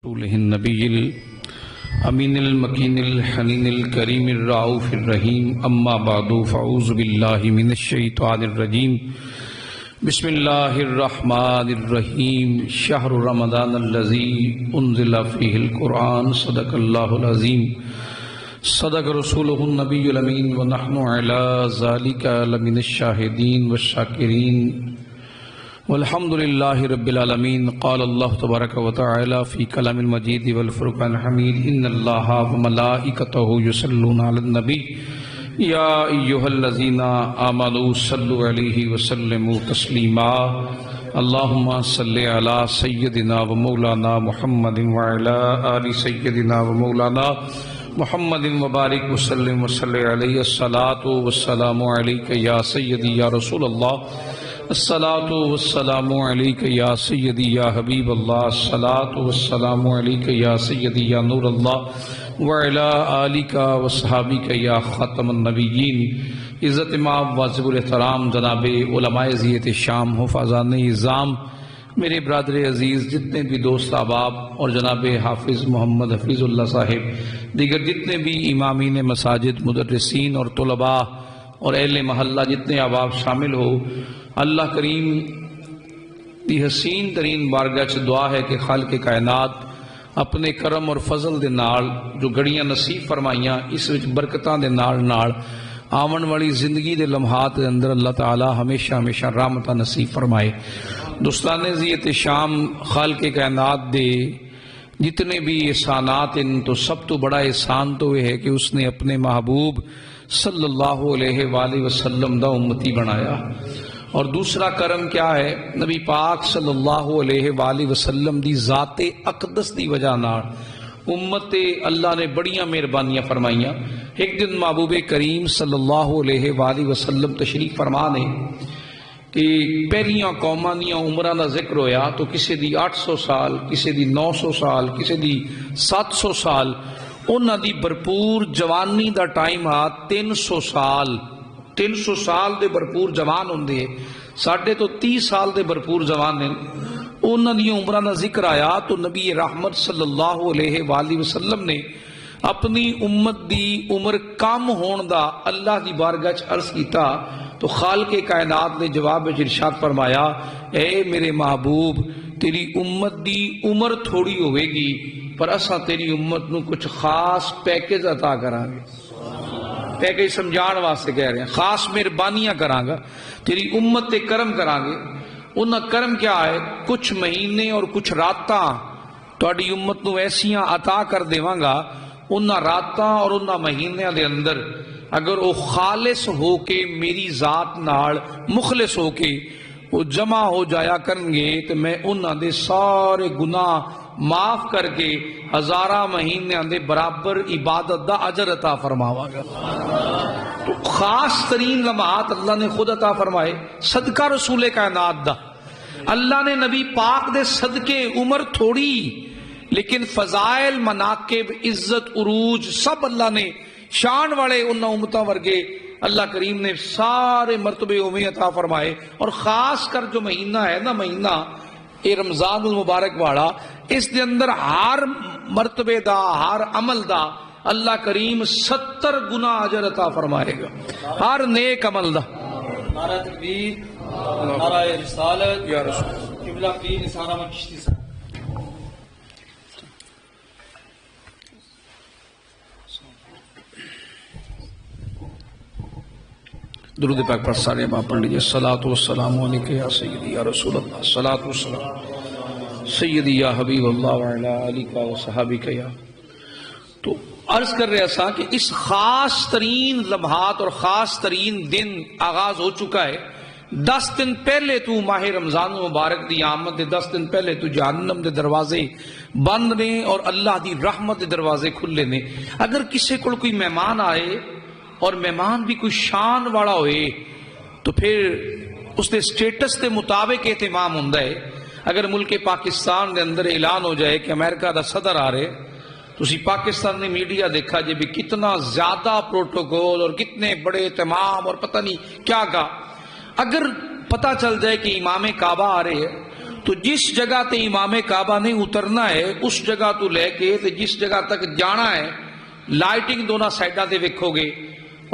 رسوله النبي الأمين المكين الحنين الكريم الرؤوف الرحيم أما بعد فأعوذ بالله من الشيطان الرجيم بسم الله الرحمن الرحيم شهر رمضان الذي أنزل فيه القرآن صدق الله العظيم صدق رسوله النبي الأمين ونحن على ذلك لمن الشاهدين والشاكرين والحمد لله رب العالمين قال الله تبارك وتعالى في كلام المجيد والفرقان الحميد إن الله وملائكته يصلون على النبي يا أيها الذين آمنوا صلوا عليه وسلموا تسليما اللهم صل على سيدنا ومولانا محمد وعلى آل سيدنا ومولانا محمد مبارک وسلم وصلی علیہ الصلاۃ والسلام علیک یا سیدی یا رسول اللہ الصلاۃ والسلام علیک یا سیدی یا حبیب اللہ الصلاۃ والسلام علیک یا سیدی یا نور اللہ وعلی آلک وصحابک یا خاتم النبیین عزت امام واجب الاحترام جناب علماء ذیت شام حفاظان نظام میرے برادر عزیز جتنے بھی دوست احباب اور جناب حافظ محمد حفیظ اللہ صاحب دیگر جتنے بھی امامین مساجد مدرسین اور طلباء اور اہل محلہ جتنے احباب شامل ہو اللہ کریم دی حسین ترین بارگاہ چ دعا ہے کہ خالق کائنات اپنے کرم اور فضل دے نال جو گھڑیاں نصیب فرمائیاں اس وچ برکتاں دے نال آون والی زندگی دے لمحات دے اندر اللہ تعالی ہمیشہ ہمیشہ رحمتہ نصیب فرمائے دوستان ذیت شام خالق کائنات دے جتنے بھی احسانات ان تو سب تو بڑا احسان تو یہ ہے کہ اس نے اپنے محبوب صلی اللہ علیہ وآلہ وسلم دا امتی بنایا اور دوسرا کرم کیا ہے نبی پاک صلی اللہ علیہ وآلہ وسلم دی ذات اقدس دی وجہ نال امت اللہ نے بڑیاں مہربانیاں فرمائیاں ایک دن محبوب کریم صلی اللہ علیہ وآلہ وسلم تشریف فرما نے کہ پہلیاں قوماں دیاں عمراں دا ذکر ہویا تو کسی دی 800 سال کسی دی 900 سال کسی دی 700 سال انہاں دی بھرپور جوانی دا ٹائم آ 300 سال دے بھرپور جوان ہوندے ساڈے تو 30 سال دے بھرپور جوان ہیں انہاں دی عمراں دا ذکر آیا تو نبی رحمت صلی اللہ علیہ وآلہ وسلم نے اپنی امت دی عمر کم ہون دا اللہ دی بارگاہ چ عرض کیتا تو خالق کائنات نے جواب ارشاد فرمایا اے میرے محبوب تیری امت دی عمر تھوڑی ہوئے گی پر اساں تیری امت نو کچھ خاص پیکج عطا کران گے پیکج سمجھان واسطے کہہ رہے ہیں خاص مہربانیاں کران گا تیری امت تے کرم کران گے انہاں کرم کیا ہے کچھ مہینے اور کچھ راتاں تہاڈی امت نو ایسیاں عطا کر دیواں گا انہاں راتاں اور انہاں مہینیاں دے اندر اگر وہ خالص ہو کے میری ذات نال مخلص ہو کے وہ جمع ہو جایا کرن گے تو میں انہاں دے سارے گناہ معاف کر کے ہزارہ مہینے دے برابر عبادت دا اجر عطا فرماواں گا تو خاص ترین لمحات اللہ نے خود عطا فرمائے صدقہ رسول کائنات دا اللہ نے نبی پاک دے صدقے عمر تھوڑی لیکن فضائل مناقب عزت عروج سب اللہ نے شان والے انہاں امتاں ورگے اللہ کریم نے سارے مرتبے اویں عطا فرمائے اور خاص کر جو مہینہ ہے نا مہینہ اے رمضان المبارک والا اس دے اندر ہر مرتبے دا ہر عمل دا اللہ کریم 70 گنا اجر عطا فرمائے گا ہر نیک عمل دا نعرہ تکبیر نعرہ رسالت یا رسول قبلہ پیر نثار احمد چشتی صاحب درود پاک پر سارے باپ پڑھ لیجئے الصلاۃ والسلام علیک یا سیدی یا رسول اللہ الصلاۃ والسلام سیدی یا حبیب اللہ وعلی آلک وصحابک یا تو عرض کر رہا تھا کہ اس خاص ترین لمحات اور خاص ترین دن آغاز ہو چکا ہے 10 دن پہلے تو ماہ رمضان مبارک دی آمد دے 10 دن پہلے تو جہنم دے دروازے بند نے اور اللہ دی رحمت دے دروازے کھلے نے اگر کسی کو کوئی مہمان آئے اور مہمان بھی کوئی شان والا ہوئے تو پھر اس دے سٹیٹس دے مطابق اہتمام ہوندہ ہے اگر ملک پاکستان دے اندر اعلان ہو جائے کہ امریکہ دا صدر آ رہے تو اسی پاکستان نے میڈیا دیکھا جے بھی کتنا زیادہ پروٹوکول اور کتنے بڑے اہتمام اور پتہ نہیں کیا کہا اگر پتہ چل جائے کہ امام کعبہ آ رہے ہیں تو جس جگہ تے امام کعبہ نہیں اترنا ہے اس جگہ تو لے کے تے جس جگہ تک جانا ہے لائٹنگ دونوں سائڈاں تے ویکھو گے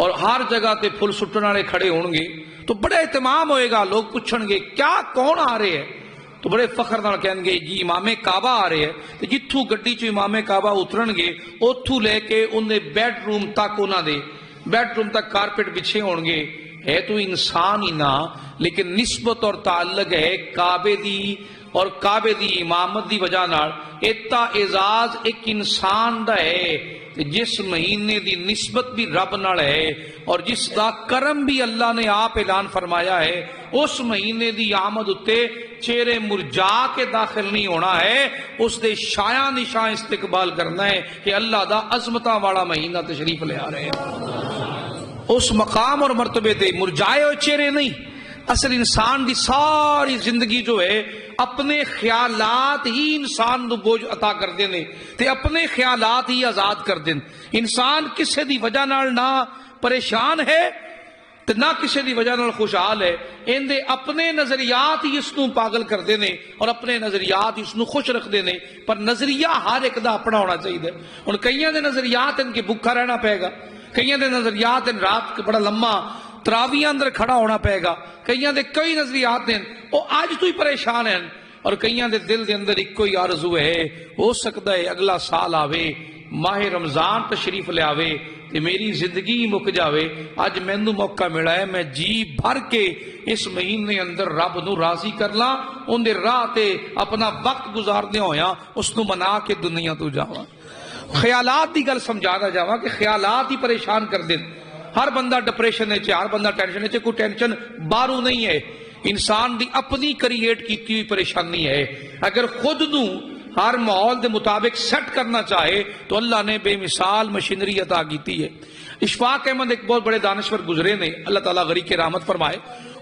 اور ہر جگہ تے پھل سٹن والے کھڑے ہون گے تو بڑا اہتمام ہوئے گا. لوگ پوچھن گے کیا کون آ رہے ہیں تو بڑے فخر نال کہن گے جی امام کعبہ آ رہے ہیں. تے جتھوں گڈی چ امام کعبہ اترن گے اوتھوں لے کے انہیں بیڈ روم تک انہاں دے بیڈ روم تک کارپیٹ بچھے ہون گے. ہے تو انسان ہی نہ لیکن نسبت اور تعلق ہے کعبے دی اور کعبے دی امامت دی وجہ نال. ایتا اعزاز ایک انسان دا ہے جس مہینے دی نسبت بھی رب نال ہے اور جس دا کرم بھی اللہ نے آپ اعلان فرمایا ہے. اس مہینے دی آمد اتے چہرے مرجا کے داخل نہیں ہونا ہے, اس دے شایاں نشاں استقبال کرنا ہے کہ اللہ دا عظمتاں والا مہینہ تشریف لے آ رہے ہیں. اس مقام اور مرتبے تے مرجائے ہوئے چہرے نہیں. اصل انسان دی ساری زندگی جو ہے اپنے خیالات ہی انسان نو بوجھ عطا کر دینے تے اپنے خیالات ہی آزاد کر دین. انسان کسے دی وجہ نال نہ پریشان ہے تے نہ کسے دی وجہ نال خوشحال ہے. ان دے اپنے نظریات ہی اس نو پاگل کر دینے اور اپنے نظریات اس نو خوش رکھ دینے. پر نظریہ ہر ایک دا اپنا ہونا چاہیے. ہن کئیاں دے نظریات ان کے بھوکا رہنا پائے گا, کئیاں دے نظریات ان رات بڑا لمبا تراویح اندر کھڑا ہونا پائے گا, کئیاں دے کئی نظریات ہیں وہ آج تو ہی پریشان ہیں اور کئیاں دے دل دے اندر ایک کوئی آرزو ہے ہو سکتا ہے اگلا سال آوے ماہ رمضان تشریف لے آوے تے میری زندگی مک جاوے. اج مینوں موقع ملا ہے میں جی بھر کے اس مہینے اندر رب نو راضی کر لاں, ان دے راہ تے اپنا وقت گزارنے ہویا اس نو منا کے دنیا تو جاواں. خیالات دی گل سمجھانا جاواں کہ خیالات ہی پریشان کر دین. ہر بندہ ڈپریشن ہے, ہر بندہ ٹینشن ہے, کوئی ٹینشن باہروں نہیں ہے, انسان دی اپنی کریٹ کی ہوئی پریشانی ہے. اگر خود نو ہر ماحول دے مطابق سیٹ کرنا چاہے تو اللہ نے بے مثال مشینری عطا کیتی ہے. اشفاق احمد ایک بہت بڑے دانشور گزرے نے, اللہ تعالیٰ غریق کے رحمت فرمائے.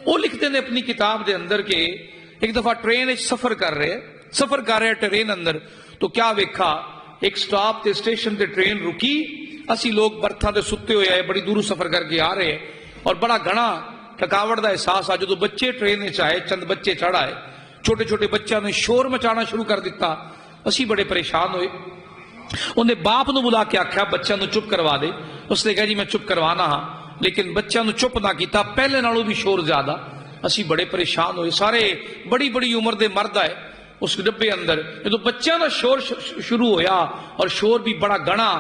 وہ لکھتے نے اپنی کتاب دے اندر کہ ایک دفعہ ٹرین سفر کر رہے ٹرین اندر تو کیا ویکھا ایک سٹاپ تے اسٹیشن تے ٹرین رکی. اسی لوگ برتھاں تے ستے ہوئے آئے, بڑی دوروں سفر کر کے آ رہے ہیں اور بڑا گھنا تھکاوٹ دا احساس آ. جدو بچے ٹرین وچ آئے, چند بچے چڑھ آئے, چھوٹے چھوٹے بچوں نے شور مچانا شروع کر دیتا. اسی بڑے پریشان ہوئے. انہیں باپ نو بلا کے آکھیا بچوں نو چپ کروا دے. اس نے کہا جی میں چپ کروانا ہاں, لیکن بچوں نو چپ نہ کیتا, پہلے نالوں بھی شور زیادہ. اسی بڑے پریشان ہوئے. سارے بڑی بڑی عمر دے مرد آئے اس ڈبے اندر. جدو بچوں دا شور شروع ہویا اور شور بھی بڑا گھنا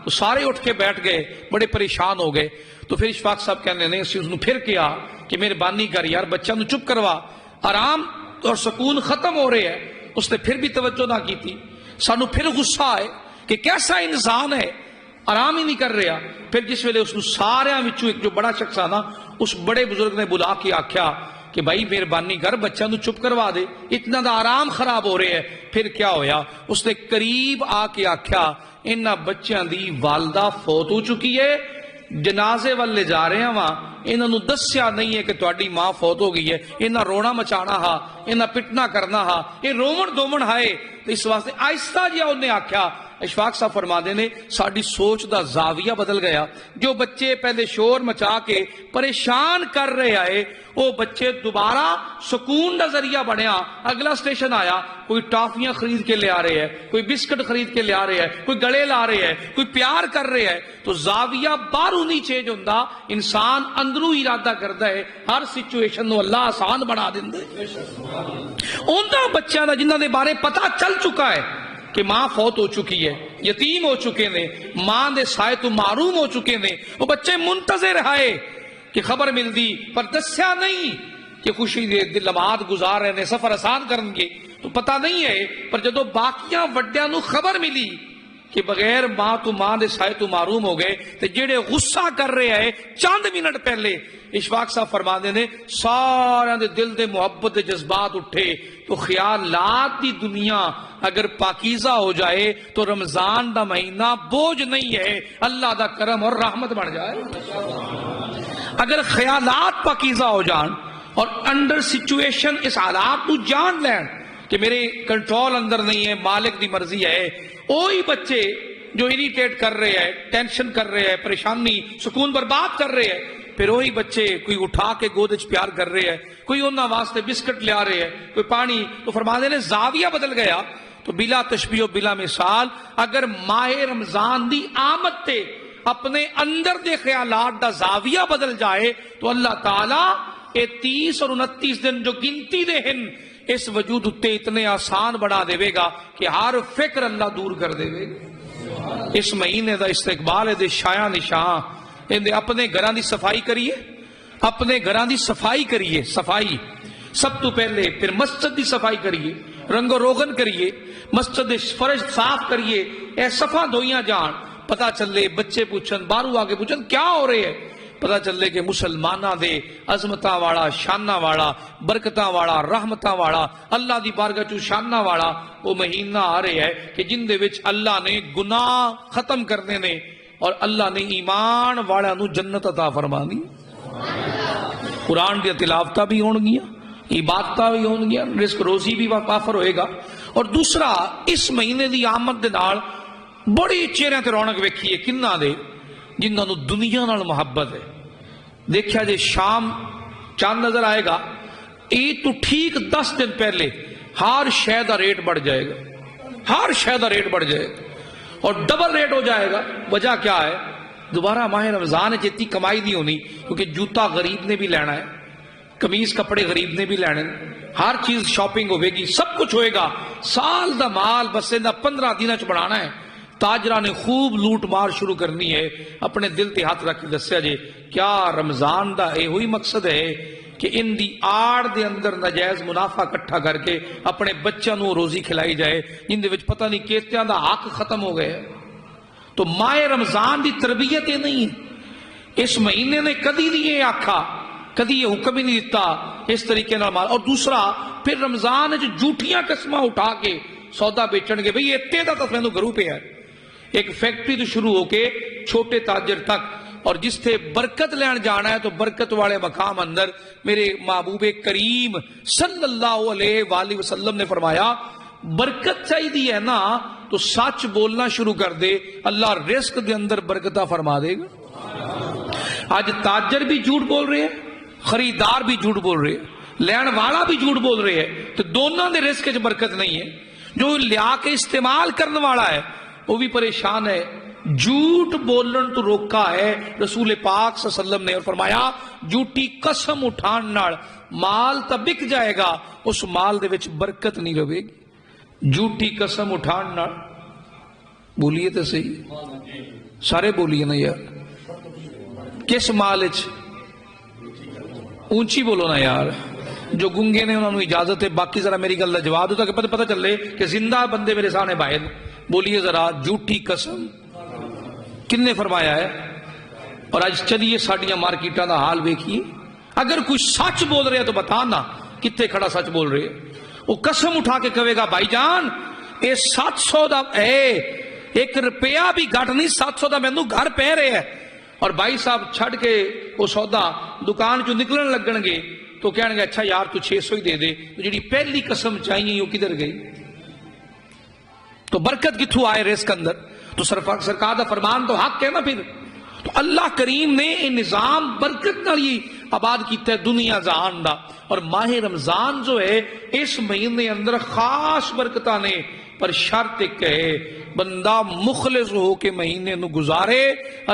تو سارے اٹھ کے بیٹھ گئے, بڑے پریشان ہو گئے. تو پھر اشفاق صاحب کہنے نے اس نے پھر کیا کہ مہربانی کر یار بچوں نو چپ کروا, آرام اور سکون ختم ہو رہے ہیں. اس نے پھر بھی توجہ نہ کی تھی. سانو پھر غصہ آئے کہ کیسا انسان ہے, آرام ہی نہیں کر رہا. پھر جس ویلے اس سارے ایک جو بڑا شخص آنا اس بڑے بزرگ نے بلا کے آکھیا کہ بھائی مہربانی کر بچوں نو چپ کروا دے, اتنا دا آرام خراب ہو رہے ہیں. پھر کیا ہویا, اس نے قریب آ کے آکھیا انہاں بچیاں دی والدہ فوت ہو چکی ہے, جنازے والے جا رہے ہیں وہاں, انہاں نو دسیا نہیں ہے کہ تہاڈی ماں فوت ہو گئی ہے. انہاں رونا مچانا ہا, انہاں پٹنا کرنا ہا, یہ رومن دومن ہائے. تو اس واسطے آہستہ جہا انہیں آکھیا. اشفاق صاحب فرماتے نے ساڈی سوچ دا زاویہ بدل گیا. جو بچے پہلے شور مچا کے پریشان کر رہے آئے وہ بچے دوبارہ سکون دا ذریعہ بنیا. اگلا سٹیشن آیا, کوئی ٹافیاں خرید کے لے آ رہے ہیں, کوئی بسکٹ خرید کے لے آ رہے ہیں, کوئی گلے لا رہے ہیں, کوئی پیار کر رہے ہیں. تو زاویہ باہروں نہیں چینج ہوندا, انسان اندروں ارادہ کردا ہے ہر سچویشن نو اللہ آسان بنا دیندا ہے. اوندا بچیاں دا جنہاں دے بارے پتہ چل چکا ہے کہ ماں فوت ہو چکی ہے, یتیم ہو چکے نے, ماں دے سائے تو معروم ہو چکے نے, وہ بچے منتظر رہے کہ خبر مل دی پر دسیا نہیں کہ خوشی دے دل لمحات گزار رہے نے, سفر آسان کرن گے تو پتہ نہیں ہے. پر جدو باقیاں وڈیاں نو خبر ملی کہ بغیر ماں تو ماں دے سائے تو معروم ہو گئے تے جڑے غصہ کر رہے ہیں چند منٹ پہلے, اشفاق صاحب فرماندے نے سارے دے دل دے محبت دے جذبات اٹھے. تو خیالات دی دنیا اگر پاکیزہ ہو جائے تو رمضان دا مہینہ بوجھ نہیں ہے, اللہ دا کرم اور رحمت بن جائے. اگر خیالات پاکیزہ ہو جان اور انڈر سچویشن اس حالات کو جان لین کہ میرے کنٹرول اندر نہیں ہے, مالک دی مرضی ہے, وہی بچے جو اریٹیٹ کر رہے ہیں, ٹینشن کر رہے ہیں, پریشانی سکون برباد کر رہے ہیں, پھر وہی بچے کوئی اٹھا کے گود وچ پیار کر رہے ہیں، کوئی انہاں واسطے بسکٹ لیا رہے ہیں، کوئی پانی، تو فرماتے نے زاویہ بدل گیا۔ تو بلا تشبیہ و بلا مثال اگر ماہ رمضان دی آمد تے اپنے اندر دے خیالات دا زاویہ بدل جائے تو اللہ تعالیٰ اے 30 اور 29 دن جو گنتی دے ہن اس وجود اتے اتنے آسان بنا دے گا کہ ہر فکر اللہ دور کر دے گا۔ اس مہینے دا استقبال ہے دے شایاں نشاں اندے اپنے گھراں دی صفائی کریے، اپنے گھراں دی صفائی کریے، صفائی سب تو پہلے، پھر مسجد دی صفائی کریے، رنگ و روغن کریے، مسجد فرش صاف کریے، اے صفا دھوئیاں جان، پتہ چلے بچے پوچھن، بارو آگے پوچھن کیا ہو رہے ہیں، پتہ چلے کہ مسلمانہ دے عظمتاں والا، شانہ والا، برکتاں والا، رحمتاں والا، اللہ دی بارگاہ چوں شانہ والا وہ مہینہ آ رہے ہے کہ جن دے وچ اللہ نے گناہ ختم کرنے نے اور اللہ نے ایمان والا نو جنت عطا فرمانی۔ قرآن دی تلاوتاں بھی ہون گیاں، عبادتاں بھی ہون گیاں، رزق روزی بھی وافر ہوئے گا۔ اور دوسرا اس مہینے دی آمد دے نال بڑی چہرے تے رونق ویکھیے کناں دے جنہاں نو دنیا نال محبت ہے۔ دیکھا جے شام چاند نظر آئے گا، عید تو ٹھیک 10 دن پہلے ہر شے دا ریٹ بڑھ جائے گا، ہر شے دا ریٹ بڑھ جائے گا اور ڈبل ریٹ ہو جائے گا۔ وجہ کیا ہے؟ دوبارہ ماہ رمضان جتنی کمائی نہیں ہونی، کیونکہ جوتا غریب نے بھی لینا ہے، قمیض کپڑے غریب نے بھی لینے، ہر چیز شاپنگ ہوئے گی، سب کچھ ہوئے گا، سال دا مال بس 15 دنوں چ بنانا ہے۔ تاجرہ نے خوب لوٹ مار شروع کرنی ہے۔ اپنے دل تے ہاتھ رکھ کے دسیا جے کیا رمضان دا اے ہوئی مقصد ہے کہ ان دی آڑ دے اندر ناجائز منافع اکٹھا کر کے اپنے بچوں نو روزی کھلائی جائے جن دے وچ پتہ نہیں کیتیاں دا حق ختم ہو گئے۔ تو ماہ رمضان دی تربیت یہ نہیں ہے، اس مہینے نے کدی نہیں یہ آکھا، کدی یہ حکم ہی نہیں دیتا اس طریقے نال مال۔ اور دوسرا پھر رمضان جو جھوٹیاں قسماں اٹھا کے سودا بیچن گے، بھئی اتنے دا تو مینوں گھروں پہ ہے، ایک فیکٹری تو شروع ہو کے چھوٹے تاجر تک، اور جس سے برکت لین جانا ہے تو برکت والے مقام اندر میرے محبوب کریم صلی اللہ علیہ وآلہ وسلم نے فرمایا برکت چاہیے ہے نا تو سچ بولنا شروع کر دے، اللہ رزق دے اندر برکتہ فرما دے گا۔ آج تاجر بھی جھوٹ بول رہے ہیں، خریدار بھی جھوٹ بول رہے ہیں، لین والا بھی جھوٹ بول رہے ہیں، تو دونوں دے رزق وچ برکت نہیں ہے۔ جو لیا کے استعمال کرنے والا ہے وہ بھی پریشان ہے۔ جھوٹ بولن تو روکا ہے رسول پاک صلی اللہ علیہ وسلم نے، اور فرمایا جھوٹی قسم اٹھان نال مال تا بک جائے گا، اس مال دے وچ برکت نہیں رہے گی۔ جھوٹی قسم اٹھان نال، بولیے تو صحیح، سارے بولیے نا یار، کس مال وچ؟ اونچی بولو نا یار، جو گنگے نے انہوں نے اجازت ہے، باقی ذرا میری گل دا جواب دو تاکہ پتہ چلے کہ زندہ بندے میرے سامنے باہر۔ بولیے ذرا جھوٹی قسم کن نے فرمایا ہے؟ اور آج چلیے ساڑیاں مارکیٹاں دا حال ویکھیے، اگر کوئی سچ بول رہے ہیں تو بتانا کتے کھڑا سچ بول رہے ہیں۔ وہ قسم اٹھا کے کہے گا بھائی جان اے 700 دا اے 1 روپیہ بھی گھٹ نہیں، 700 دا مینوں گھر پہ رہے ہیں، اور بھائی صاحب چھڑ کے وہ سودا دکان چوں نکلن لگن گے تو کہنے گے اچھا یار تو 600 ہی دے دے، تو جڑی پہلی قسم چاہیے وہ کدھر گئی؟ تو برکت کتھوں آئے رزق اندر؟ تو سرکار دا فرمان تو حق ہے نا۔ پھر تو اللہ کریم نے یہ نظام برکت نال ہی آباد کیتا ہے دنیا جہان دا۔ اور ماہ رمضان جو ہے اس مہینے اندر خاص برکتاں نے، پر شرط ایک ہے بندہ مخلص ہو کے مہینے نو گزارے،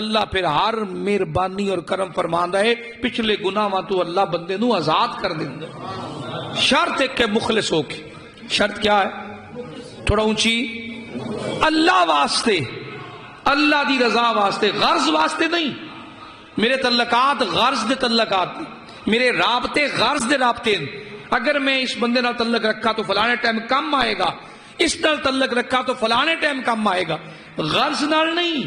اللہ پھر ہر مہربانی اور کرم فرماندا ہے، پچھلے گناہاں تو اللہ بندے نو آزاد کر دیندا ہے۔ شرط ایک ہے مخلص ہو کے۔ شرط کیا ہے؟ تھوڑا اونچی، اللہ واسطے، اللہ دی رضا واسطے، غرض واسطے نہیں۔ میرے تعلقات غرض دے تعلقات نہیں، میرے رابطے غرض دے رابطے نہیں۔ اگر میں اس بندے نال تعلق رکھا تو فلانے ٹائم کم آئے گا، اس نال تعلق رکھا تو فلانے ٹائم کم آئے گا، غرض نال نہیں۔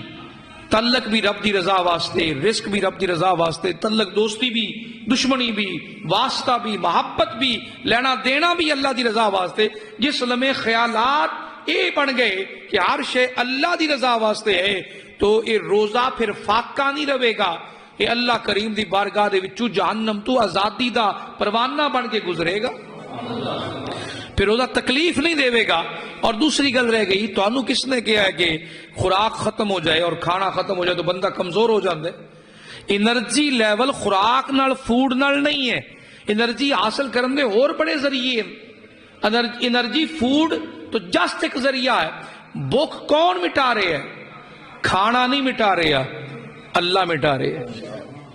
تعلق بھی رب دی رضا واسطے، رزق بھی رب دی رضا واسطے، تعلق دوستی بھی، دشمنی بھی، واسطہ بھی، محبت بھی، لینا دینا بھی اللہ دی رضا واسطے۔ جس لمحے خیالات اے بن گئے کہ ہر شے اللہ دی رضا واسطے ہے تو یہ روزہ پھر فاقہ نہیں رہے گا، یہ اللہ کریم دی بارگاہ دے وچوں جہنم تو آزادی دا پروانہ بن کے گزرے گا، پھر روزہ تکلیف نہیں دے گا۔ اور دوسری گل رہ گئی، تو انہوں کس نے کہا ہے کہ خوراک ختم ہو جائے اور کھانا ختم ہو جائے تو بندہ کمزور ہو جاتا ہے؟ انرجی لیول خوراک نال فوڈ نال نہیں ہے، انرجی حاصل کرنے دے اور بڑے ذریعے ہیں۔ انرجی فوڈ تو جسٹ ایک ذریعہ ہے۔ بھوک کون مٹا رہے ہیں؟ کھانا نہیں مٹا رہے ہیں، اللہ مٹا رہے ہیں۔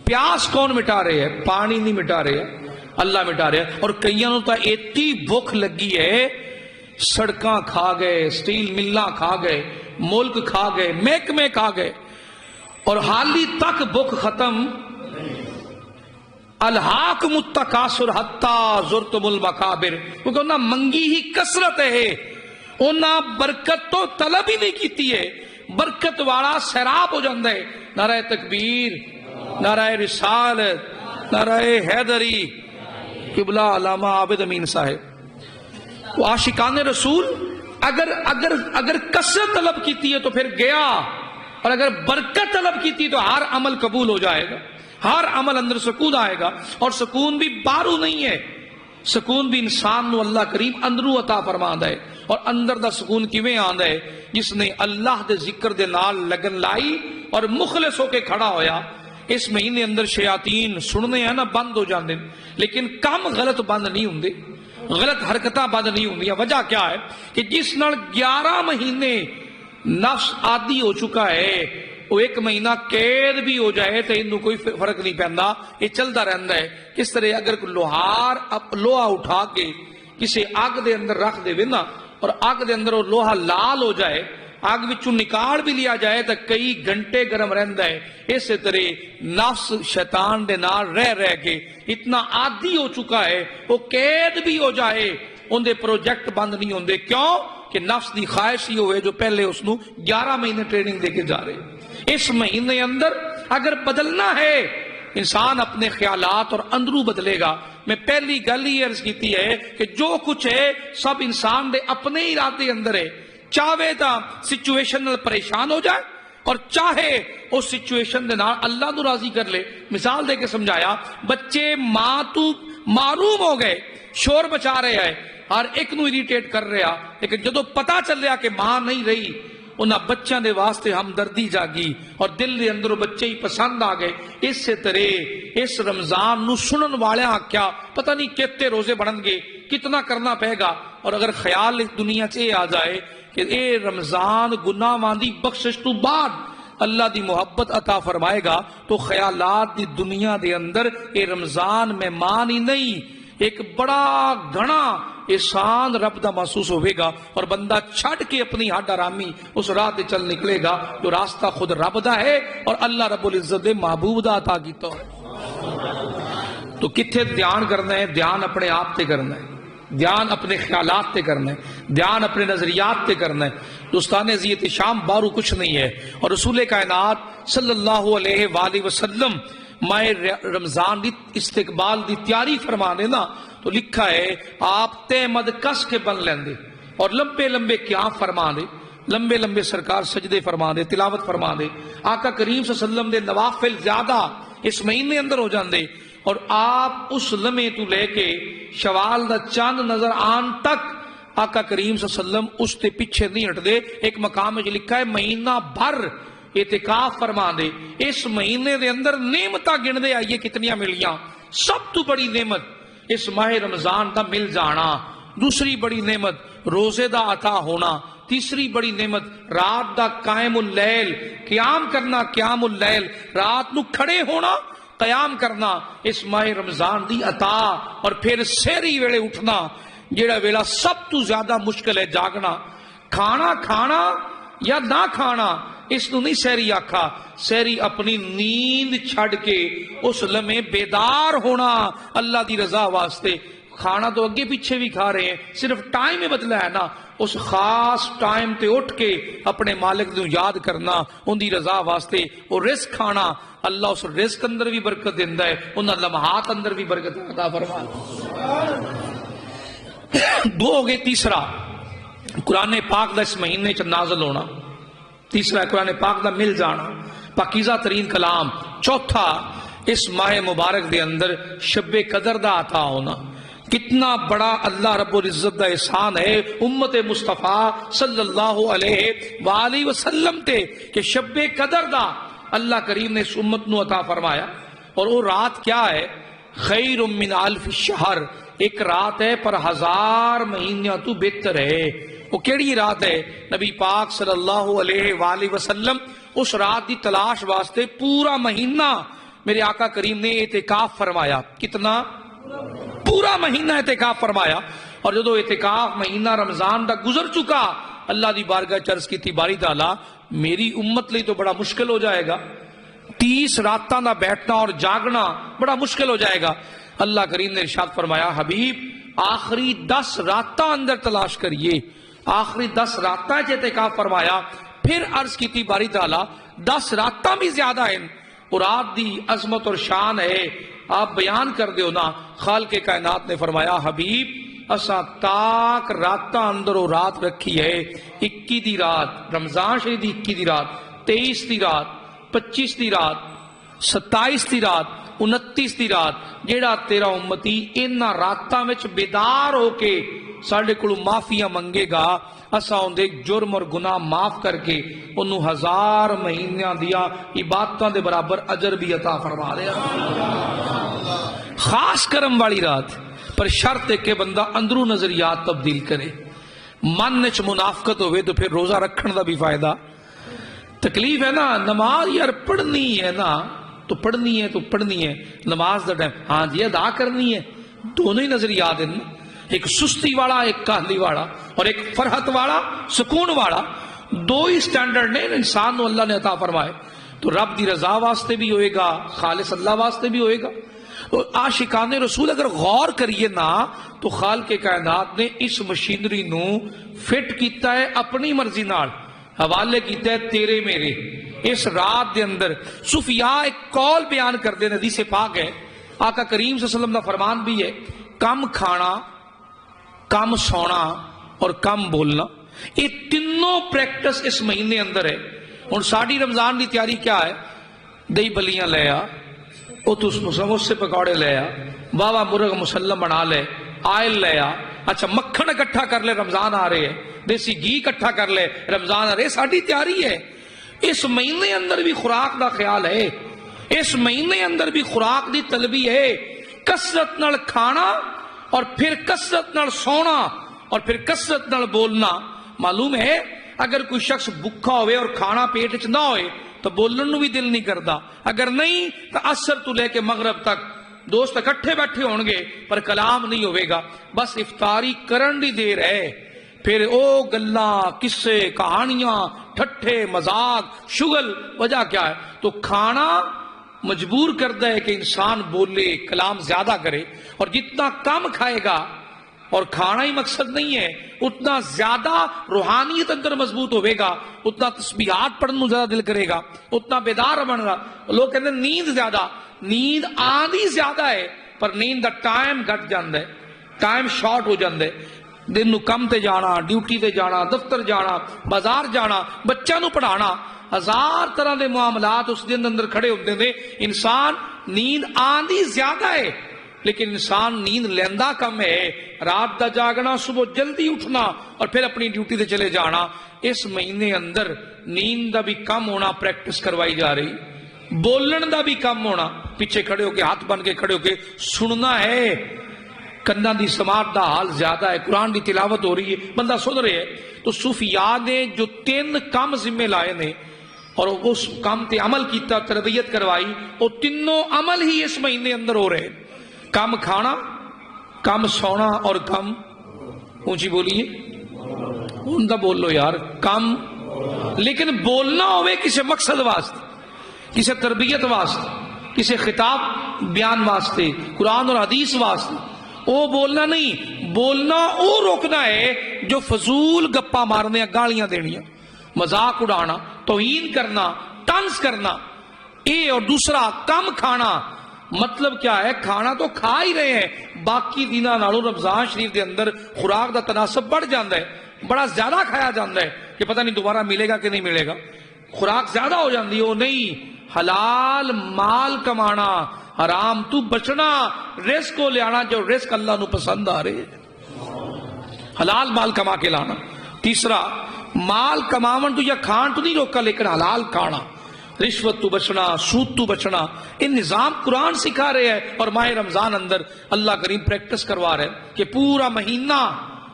پیاس کون مٹا رہے ہیں؟ پانی نہیں مٹا رہے ہیں، اللہ مٹا رہے ہیں۔ اور کئیوں تو ایتی بھوک لگی ہے، سڑکاں کھا گئے، سٹیل ملاں کھا گئے، ملک کھا گئے، محکمے کھا گئے، اور حالی تک بھوک ختم۔ الہاکم التکاثر حتی زرتم المقابر، کیونکہ انہاں منگی ہی کثرت ہے، انہاں برکت تو طلب ہی نہیں کیتی ہے، برکت والا سیراب ہو جاندہ ہے۔ نعرہ تکبیر، نعرہ رسالت، نعرہ حیدری، قبلہ علامہ عابد امین صاحب۔ وہ عاشقان رسول اگر کثرت طلب کیتی ہے تو پھر گیا، اور اگر برکت طلب کیتی تو ہر عمل قبول ہو جائے گا، ہر عمل اندر سکون آئے گا۔ اور سکون بھی بارو نہیں ہے، سکون بھی انسان نو اللہ کریم اندرو عطا فرماندا ہے۔ اور اندر دا سکون کیویں آندا ہے؟ جس نے اللہ دے ذکر دے نال لگن لائی اور مخلص ہو کے کھڑا ہویا۔ اس مہینے اندر شیاطین سننے ہیں نا بند ہو جاندے، لیکن کم غلط بند نہیں ہوندے، غلط حرکتاں بند نہیں ہوندیاں۔ وجہ کیا ہے کہ جس نال 11 مہینے نفس عادی ہو چکا ہے، وہ 1 مہینہ قید بھی ہو جائے تو انہوں کوئی فرق نہیں پہندا، یہ چلتا رہندا ہے۔ کس طرح اگر لوہا اٹھا کے کسی آگ دے اندر رکھ دے نا، اور آگ دے اندر وہ لوہا لال ہو جائے، آگ وچوں نکال بھی لیا جائے تو کئی گھنٹے گرم رہندا ہے۔ اس طرح نفس شیطان دے نال رہ کے اتنا عادی ہو چکا ہے، وہ قید بھی ہو جائے ان دے پروجیکٹ بند نہیں ہوندے۔ کیوں کہ نفس دی خواہش ہی ہوئے جو پہلے اس نو 11 مہینے ٹریننگ دے کے جا رہے۔ اس مہینے اندر اگر بدلنا ہے، انسان اپنے خیالات اور اندرو بدلے گا۔ میں پہلی گل ہی عرض کیتی ہے کہ جو کچھ ہے سب انسان دے اپنے ارادے اندر ہے۔ چاہے تا سچویشن نال پریشان ہو جائے، اور چاہے اس سچویشن دے نال اللہ نو راضی کر لے۔ مثال دے کے سمجھایا، بچے ماں تو معروم ہو گئے، شور بچا رہے ہیں، ہر ایک نو اریٹیٹ کر رہا، لیکن جدو پتا چل رہا کہ ماں نہیں رہی، انہاں بچوں دے واسطے ہمدردی جاگی اور دل دے اندر بچے ہی پسند آ گئے۔ اس سے طرح اس رمضان نو سنن والے آکھیا پتہ نہیں کتنے روزے بڑھن گے، کتنا کرنا پہے گا۔ اور اگر خیال اس دنیا سے آ جائے کہ اے رمضان گناہاں دی بخشش تو بعد اللہ دی محبت عطا فرمائے گا، تو خیالات دی دنیا دے اندر اے رمضان مہمان ہی نہیں، ایک بڑا گھنا احسان رب دا محسوس ہوئے گا، اور بندہ چھڑ کے اپنی ہڈ آرامی اس راہ تے چل نکلے گا جو راستہ خود رب دا ہے اور اللہ رب العزت دے محبوب دا عطا کیتا ہے۔ تو کتھے دھیان کرنا ہے؟ دھیان اپنے آپ تے کرنا ہے، دھیان اپنے خیالات تے کرنا ہے، دھیان اپنے نظریات تے کرنا ہے۔ دوستان عزیز شام بارو کچھ نہیں ہے، اور رسول کائنات صلی اللہ علیہ وآلہ وسلم ماہ رمضان دی استقبال دی تیاری فرما دینا تو لکھا ہے آپ تحمد کس کے بن لیندے اور لمبے لمبے قیام فرما دے، لمبے لمبے سرکار سجدے فرما دے، تلاوت فرما دے۔ آقا کریم صلی اللہ علیہ وسلم دے نوافل زیادہ اس مہینے اندر ہو جاندے، اور آپ اس لمحے تو لے کے شوال دا چاند نظر آن تک آقا کریم صلی اللہ علیہ وسلم اس تے پیچھے نہیں ہٹ دے۔ ایک مقام میں لکھا ہے مہینہ بھر اعتکاف فرما دے۔ اس مہینے دے اندر نعمتاں گن دے آئیے کتنیاں ملیاں۔ سب تو بڑی نعمت اس ماہ رمضان دا مل جانا، دوسری بڑی نعمت روزے دا عطا ہونا، تیسری بڑی نعمت رات دا قائم اللیل قیام کرنا، قیام اللیل رات نو کھڑے ہونا، قیام کرنا، اس ماہ رمضان دی عطا۔ اور پھر سحری ویلے اٹھنا، جیڑا ویلا سب تو زیادہ مشکل ہے جاگنا۔ کھانا کھانا یا نہ کھانا اس نو نہیں سحری آکھا، سحری اپنی نیند چھڑ کے اس لمحے بیدار ہونا اللہ دی رضا واسطے۔ کھانا تو اگے پیچھے بھی کھا رہے ہیں، صرف ٹائم میں بدلا ہے نا۔ اس خاص ٹائم تے اٹھ کے اپنے مالک نو یاد کرنا ان دی رضا واسطے، اور رزق کھانا، اللہ اس رزق اندر بھی برکت دیندا ہے، ان لمحات اندر بھی برکت عطا فرماتا۔ دو ہو گئے، تیسرا قرآن پاک دا اس مہینے چ نازل ہونا، تیسرا قرآن پاک دا مل جانا، پاکیزہ ترین کلام۔ چوتھا اس ماہ مبارک دے اندر شب قدر دا عطا ہونا۔ کتنا بڑا اللہ رب العزت دا احسان ہے امت مصطفیٰ صلی اللہ علیہ وآلہ وسلم تے کہ شب قدر دا اللہ کریم نے اس امت نو عطا فرمایا. اور وہ رات کیا ہے؟ خیر من الف شہر، ایک رات ہے پر 1000 مہینیاں تو بہتر ہے. وہ کیڑی رات ہے؟ نبی پاک صلی اللہ علیہ وآلہ وسلم اس رات دی تلاش واسطے پورا مہینہ میرے آقا کریم نے اعتکاف فرمایا. کتنا؟ پورا مہینہ اعتکاف فرمایا. اور جدو اعتکاف مہینہ رمضان دا گزر چکا، اللہ دی بارگاہ چرز کی تھی باری تعالی میری امت لئی تو بڑا مشکل ہو جائے گا، 30 راتاں دا بیٹھنا اور جاگنا بڑا مشکل ہو جائے گا. اللہ کریم نے ارشاد فرمایا حبیب آخری 10 راتاں اندر تلاش کریے. آخری 10 راتاں اعتکاف فرمایا. پھر عرض کی تھی باری تعالی 10 راتاں بھی زیادہ ہیں. اور رات دی عظمت اور شان ہے آپ بیان کر دیو نا. خالق کائنات نے فرمایا حبیب اسا تاک راتاں اندر وہ رات رکھی ہے 21 دی رات، رمضان شریف دی 21 دی رات، 23 دی رات، 25 دی رات، 27 دی رات، 29 دی رات. جیڑا تیرا امتی انہاں راتاں وچ بیدار ہو کے ساڈے کولوں معافیاں منگے گا اسا اندے جرم اور گناہ معاف کر کے انہوں 1000 مہینیاں دیا عبادتاں دے برابر اجر بھی عطا فرما دیا. خاص کرم والی رات، پر شرط ہے کہ بندہ اندروں نظریات تبدیل کرے. من وچ منافقت ہوئے تو پھر روزہ رکھن دا بھی فائدہ. تکلیف ہے نا، نماز یار پڑھنی ہے نا تو پڑھنی ہے تو پڑھنی ہے، نماز دا ٹائم ہاں جی ادا کرنی ہے. دونوں ہی نظریات ہیں، ایک سستی والا ایک کاہلی والا، اور ایک فرحت والا سکون والا. دو ہی سٹینڈرڈ نے انسان نو اللہ نے عطا فرمائے. تو رب دی رضا واسطے بھی ہوئے گا، خالص اللہ واسطے بھی ہوئے گا. اور عاشقان رسول اگر غور کریے نا تو خالق کائنات نے اس مشینری نو فٹ کیتا ہے اپنی مرضی نال، حوالے کیتا ہے تیرے میرے. اس رات دے اندر صوفیاء ایک قول بیان کرتے ہیں، حدیث پاک ہے، آقا کریم صلی اللہ علیہ وسلم کا فرمان بھی ہے، کم کھانا، کم سونا اور کم بولنا، یہ تینوں پریکٹس اس مہینے اندر ہے. اور ساڑی رمضان کی تیاری کیا ہے؟ دہی بلیاں لے آ، او تو سموسے پکوڑے لے آ، بابا مرغ مسلم بنا لے، آئل لے آ، اچھا مکھن اکٹھا کر لے رمضان آ رہے ہے، دیسی گھی اکٹھا کر لے رمضان آ رہے. ساڑی تیاری ہے. اس مہینے اندر بھی خوراک دا خیال ہے، اس مہینے اندر بھی خوراک دی طلبی ہے. کثرت نال کھانا اور پھر کثرت نال سونا اور پھر کثرت نال بولنا. معلوم ہے اگر کوئی شخص بھوکا ہوئے اور کھانا پیٹ وچ نہ ہوئے تو بولن نو بھی دل نہیں کرتا. اگر نہیں تو عصر تو لے کے مغرب تک دوست اکٹھے بیٹھے ہون گے پر کلام نہیں ہوئے گا. بس افطاری کرن دی دیر ہے، پھر او گلاں قصے کہانیاں ٹھٹھے مذاق شغل. وجہ کیا ہے؟ تو کھانا مجبور کرتا ہے کہ انسان بولے، کلام زیادہ کرے. اور جتنا کم کھائے گا، اور کھانا ہی مقصد نہیں ہے، اتنا زیادہ روحانیت اندر مضبوط ہوئے گا، اتنا تسبیحات پڑھنے میں زیادہ دل کرے گا، اتنا بیدار بن گا. لوگ کہتے ہیں نیند زیادہ، نیند آدھی زیادہ ہے پر نیند دا ٹائم گھٹ جاندہ ہے، ٹائم شارٹ ہو جاندہ ہے. دن نو کم تے جانا، ڈیوٹی تے جانا، دفتر جانا، بازار جانا، بچہ نو پڑھانا، 1000 طرح دے معاملات اس دن اندر کھڑے ہوتے تھے. انسان نیند آندھی زیادہ ہے لیکن انسان نیند لیندہ کم ہے. رات دا جاگنا، صبح جلدی اٹھنا اور پھر اپنی ڈیوٹی تے چلے جانا. اس مہینے اندر نیند دا بھی کم ہونا پریکٹس کروائی جا رہی، بولن دا بھی کم ہونا، پیچھے کھڑے ہو کے ہاتھ بن کے کھڑے ہو کے سننا ہے. کناں دی سماعت دا حال زیادہ ہے، قرآن دی تلاوت ہو رہی ہے، بندہ سن رہے ہے. تو صوفیاء نے جو 3 کام ذمہ لائے نے اور اس کام تے عمل کیتا، تربیت کروائی، وہ تینوں عمل ہی اس مہینے اندر ہو رہے. کم کھانا، کم سونا اور کم، اونچی بولیے، ان دا بول لو یار، کم. لیکن بولنا ہوئے کسی مقصد واسطے، کسی تربیت واسطے، کسی خطاب بیان واسطے، قرآن اور حدیث واسطے. وہ بولنا نہیں، بولنا وہ روکنا ہے جو فضول گپا مارنے، گالیاں دینیاں، مذاق اڑانا، توہین کرنا، طنز کرنا. اے اور دوسرا کم کھانا. مطلب کیا ہے؟ کھانا تو کھا ہی رہے ہیں، باقی دنوں نالوں رمضان شریف دے اندر خوراک دا تناسب بڑھ جاندہ ہے، بڑا زیادہ کھایا جاندہ ہے کہ پتہ نہیں دوبارہ ملے گا کہ نہیں ملے گا. خوراک زیادہ ہو جاندی ہے. وہ نہیں، حلال مال کمانا، حرام تو بچنا، رزق کو لے آنا جو رزق اللہ نو پسند آ رہے، حلال مال کما کے لانا. تیسرا، مال کماون تو یا کھان تو نہیں روکا لیکن حلال کھانا. رشوت تو بچنا، سود تو بچنا، ان نظام قرآن سکھا رہے ہیں، اور ماہ رمضان اندر اللہ کریم پریکٹس کروا رہے ہیں کہ پورا مہینہ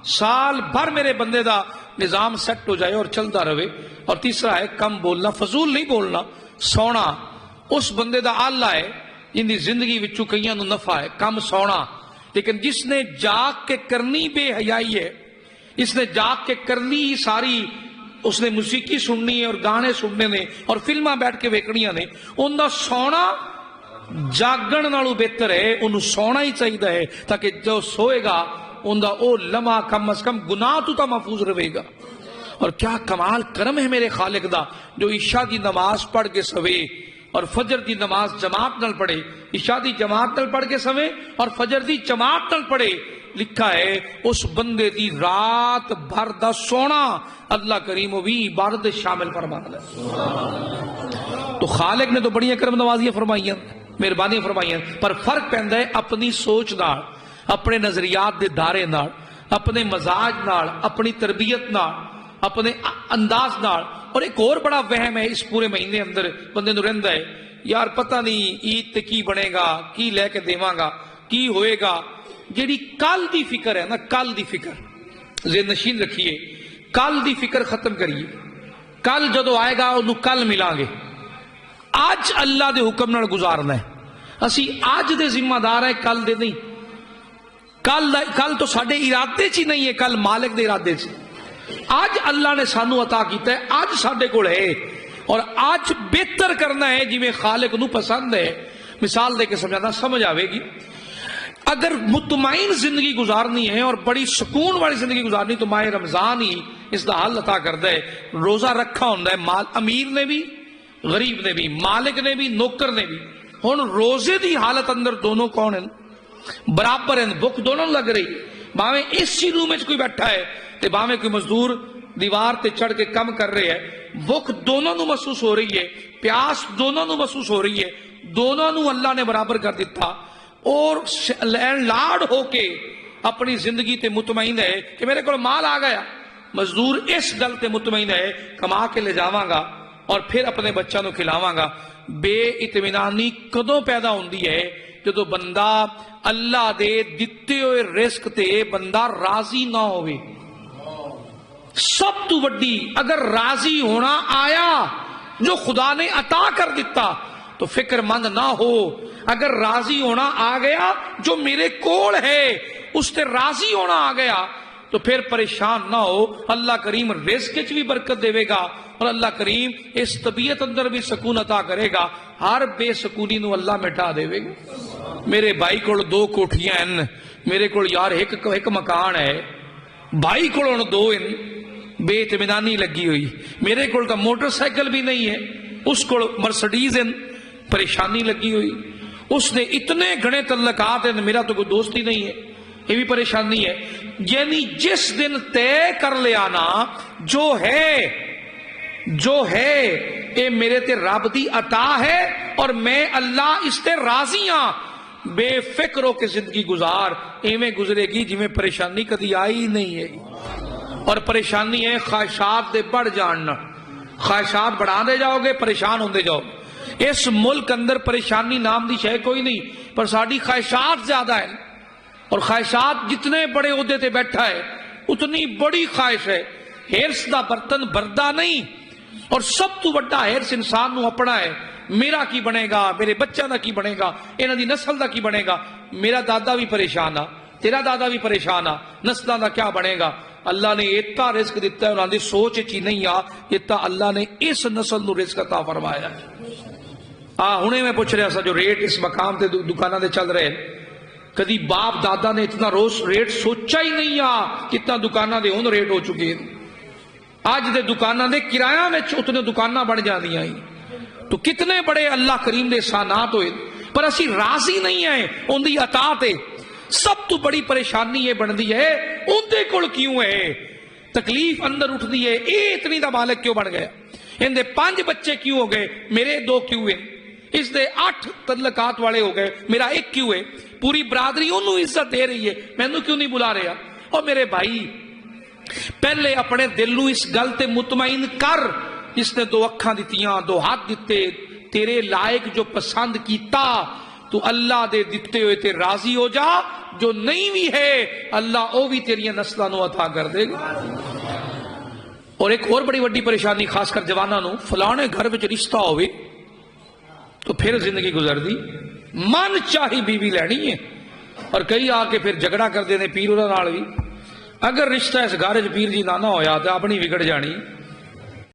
سال بھر میرے بندے دا نظام سیٹ ہو جائے اور چلتا رہے۔ اور تیسرا ہے کم بولنا، فضول نہیں بولنا، سونا اس بندے دا آلہ ہے جن دی زندگی وچوں کئیاں نو نفع ہے، کم سونا۔ لیکن جس نے جاگ کے کرنی بے حیائی ہے، اس نے جاگ کے کرنی ساری، اس نے موسیقی سننی ہے اور گانے سننے نے اور فلماں بیٹھ کے ویکھنیاں نے، ان دا سونا جاگن نالوں بہتر ہے، انہوں سونا ہی چاہیے ہے تاکہ جو سوئے گا ان دا او لمحہ کم از کم گناہ تو محفوظ رہے گا۔ اور کیا کمال کرم ہے میرے خالق دا جو عشاء دی نماز پڑھ کے سوے اور فجر دی نماز جماعت نال پڑھے، عشاء دی جماعت نال پڑھ کے سوے اور فجر دی جماعت نال پڑھے۔ لکھا ہے اس بندے دی رات بھر دا سونا اللہ کریم بھی عبادت شامل فرما ہے۔ تو خالق نے تو بڑی کرم نوازیاں فرمائیاں، مہربانیاں فرمائیاں، پر فرق پیندا ہے اپنی سوچ نال، اپنے نظریات دے دائرے نال، اپنے مزاج نال، اپنی تربیت نال، اپنے انداز نال۔ اور ایک اور بڑا وہم ہے اس پورے مہینے اندر بندے نو رہندا ہے، یار پتہ نہیں عید تے کی بنے گا، کی لے کے دیواں گا، کی ہوئے گا۔ جیڑی کل دی فکر ہے نا، کل دی فکر ذہن نشین رکھیے، کل دی فکر ختم کریے۔ کل جدو آئے گا انہوں کل ملان گے، آج اللہ دے حکم نال گزارنا ہے۔ اسی آج دے ذمہ دار ہیں، کل دے نہیں۔ کل تو ساڈے ارادے چ ہی نہیں ہے، کل مالک دے ارادے چ۔ آج اللہ نے سانو عطا کیتا ہے، آج ساڈے کول ہے، اور آج بہتر کرنا ہے جویں خالق نو پسند ہے۔ مثال دے کے سمجھانا سمجھ آوے گی۔ اگر مطمئن زندگی گزارنی ہے اور بڑی سکون والی زندگی گزارنی تو ماہ رمضان ہی اس دا حل عطا کردا ہے۔ روزہ رکھا ہوندا ہے امیر نے بھی، غریب نے بھی، مالک نے بھی، نوکر نے بھی۔ ہن روزے دی حالت اندر دونوں کون ہیں؟ برابر ہیں، بھوک دونوں لگ رہی، باویں اسی روم وچ کوئی بیٹھا ہے تے باویں کوئی مزدور دیوار تے چڑھ کے کم کر رہے ہیں، بھوک دونوں نو محسوس ہو رہی ہے، پیاس دونوں نو محسوس ہو رہی ہے، دونوں نو اللہ نے برابر کر دیتا۔ اور لاڈ ہو کے اپنی زندگی تے مطمئن ہے کہ میرے کو مال آ گیا۔ مزدور اس گل تے مطمئن ہے کما کے لے جاواں گا اور پھر اپنے بچوں کو کھلاواں گا۔ بے اطمینانی کدوں پیدا ہوندی ہے؟ جدو بندہ اللہ دے دتے ہوئے رزق تے بندہ راضی نہ ہوئے۔ سب تو بڑی اگر راضی ہونا آیا جو خدا نے عطا کر دیتا تو فکر مند نہ ہو۔ اگر راضی ہونا آ گیا جو میرے کول ہے اس تے راضی ہونا آ گیا تو پھر پریشان نہ ہو۔ اللہ کریم رزق وچ بھی برکت دے گا اور اللہ کریم اس طبیعت اندر بھی سکون عطا کرے گا۔ ہر بے سکونی نو اللہ مٹا دے گا۔ میرے بھائی کول 2 کوٹھیاں ہیں، میرے کول یار ایک مکان ہے، بھائی کول ہن 2 ہیں، بے اطمینانی لگی ہوئی۔ میرے کول تو موٹر سائیکل بھی نہیں ہے، اس کول مرسڈیز ہیں، پریشانی لگی ہوئی۔ اس نے اتنے گھنے تعلقات ہیں، میرا تو کوئی دوست ہی نہیں ہے، یہ بھی پریشانی ہے۔ یعنی جس دن طے کر لیا نا جو ہے اے میرے تے رب دی عطا ہے اور میں اللہ اس تے راضی ہاں، بے فکر ہو کے زندگی گزار، ایویں گزرے گی جویں پریشانی کدی آئی نہیں ہے۔ اور پریشانی ہے خواہشات دے بڑھ جاننا، خواہشات بڑھا دے جاؤ گے پریشان ہوندے جاؤ گے۔ اس ملک اندر پریشانی نام دی شے کوئی نہیں، پر ساڈی خواہشات زیادہ ہیں، اور خواہشات جتنے بڑے عہدے تے بیٹھا ہے اتنی بڑی خواہش ہے۔ ہرس دا برتن بھردا نہیں، اور سب تو بڑا ہرس انسان نو اپنا ہے، میرا کی بنے گا، میرے بچہ دا کی بنے گا، انہاں دی نسل دا کی بنے گا۔ میرا دادا بھی پریشان آ، تیرا دادا بھی پریشان آ، نسلاں دا کیا بنے گا؟ اللہ نے اتنا رزق دیتا ہے، انہاں دی سوچ چی نہیں آ، اتنا اللہ نے اس نسل نو رزق عطا فرمایا ہے۔ ہنے میں پوچھ رہا سا جو ریٹ اس مقام تے دکانہ دے چل رہے ہیں، کدی باپ دادا نے اتنا روز ریٹ سوچا ہی نہیں آ، کتنا دکانہ دے ہن ریٹ ہو چکے ہیں۔ آج دے دکانہ دے کرایہ میں اتنے دکانہ بڑھ جاندی آئی، تو کتنے بڑے اللہ کریم دے احسانات ہوئے، پر اسی راضی نہیں ہیں ان دی عطا تے۔ سب تو بڑی پریشانی یہ بندی ہے ان دے کول کیوں ہے، تکلیف اندر اٹھتی ہے، اے اتنی دا مالک کیوں بن گیا، ان دے 5 بچے کیوں ہو گئے، میرے 2 کیوں ہیں، اس دے 8 تعلقات والے ہو گئے، میرا 1 کیوں ہے، پوری برادری انہوں عزت دے رہی ہے، میں انہوں کیوں نہیں بلا رہا۔ اور میرے بھائی پہلے اپنے دل نو اس گل تے مطمئن کر جس نے 2 اکھاں دتیاں 2 ہاتھ دیتے تیرے لائق جو پسند کیتا تو اللہ دے دیتے ہوئے تے راضی ہو جا، جو نہیں بھی ہے اللہ او بھی تیریاں نسلاں نو عطا کر دے گا۔ اور ایک اور بڑی وڈی پریشانی خاص کر جواناں نو، فلانے گھر وچ رشتہ ہوئے تو پھر زندگی گزر دی، من چاہی بیوی لینی ہے، اور کئی آ کے پھر جھگڑا کر دے نے پیر انہاں نال بھی، اگر رشتہ اس گھر وچ پیر جی نہ ہویا تو اپنی وگڑ جانی۔